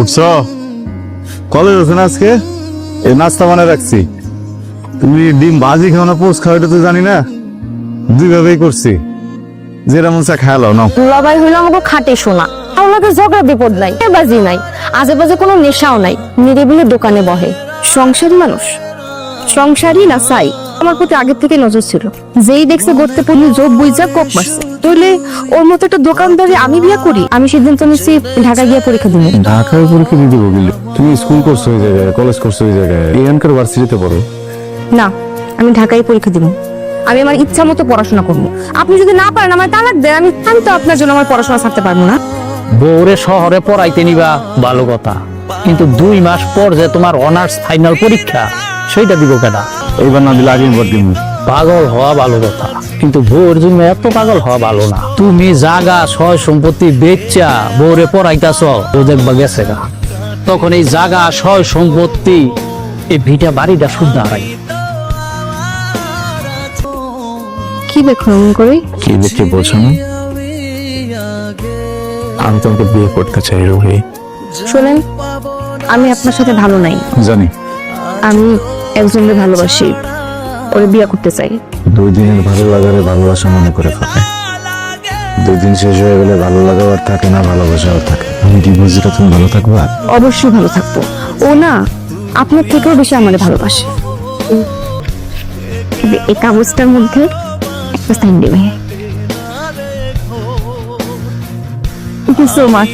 উঠছো? College আছে না আজকে? এই নাস্তা বানায় রাখছি। তুমি ডিম ভাজি খাও না পোস্ট খাও এটা তো জানি না, দুই ভাবেই করছি, যেটা মন চা খায় নাও। দুলাভাই হইলো আমাকে খাটে শোনা, আমাকে ঝগড়া বিপদ নাই, বাজি নাই, আজে বাজে কোনো নেশাও নাই, নিরিবিলি দোকানে বহে। সংসারী মানুষ, সংসারী না চাই। আমার প্রতি আগের থেকে নজর ছিল, যেই দেখছে গড়তে পড়লে জোব বুঝা কোপ মারছে। তাহলে ওর মতো একটা দোকানদারি আমি বিয়ে করি? আমি সিদ্ধান্ত নিচ্ছি ঢাকা গিয়ে পরীক্ষা দিব। ঢাকায় পরীক্ষা দিতে বলি? তুমি স্কুল করছো ওই জায়গায়, কলেজ করছো ওই জায়গায়, এখানকার ভার্সিটিতে পড়ো না, আমি ঢাকায় পরীক্ষা দিব। আমি আমার ইচ্ছা মতো পড়াশোনা করবো। আপনি যদি না পারেন আমার তালাক দেন, আমি তো আপনার জন্য আমার পড়াশোনা ছাড়তে পারবো না। বউরে শহরে পড়াইতে নিবা ভালো কথা, কিন্তু 2 মাস পর যে তোমার অনার্স ফাইনাল পরীক্ষা সেইটা দিব কেনা? এইবার না দিলে আগের দিন। পাগল হওয়া ভালো কথা, কিন্তু বউর জন্য এত পাগল হওয়া ভালো না। তুমি জাগা সয় সম্পত্তি বেচা বউরে পড়াইতাছ, ও দেখবা গেছে গা, তখন এই জাগা সয় সম্পত্তি এই ভিটা বাড়িটা শুদ্ধ হারাই। কি দেখুন করে কি দেখে বোঝো না? আমি তোমাকে বিয়ে করতে চাই রোহি। শোনেন, আমি আপনার সাথে ভালো নাই। জানি। আমি একজনকে ভালোবাসি, ওরে বিয়ে করতে চাই। 2 দিনের ভালো লাগারে ভালোবাসা মনে করে ফেলে, 2 দিন শেষ হয়ে গেলে ভালো লাগা আর থাকে না, ভালোবাসাও থাকে। আমি কি বুঝিটা তুমি ভালো থাকবা? অবশ্যই ভালো থাকবো। ও না আপনার থেকেও বেশি আমারে ভালোবাসে। এই কাগজটার মধ্যে একটা সাইন দেবে। Thank you so much.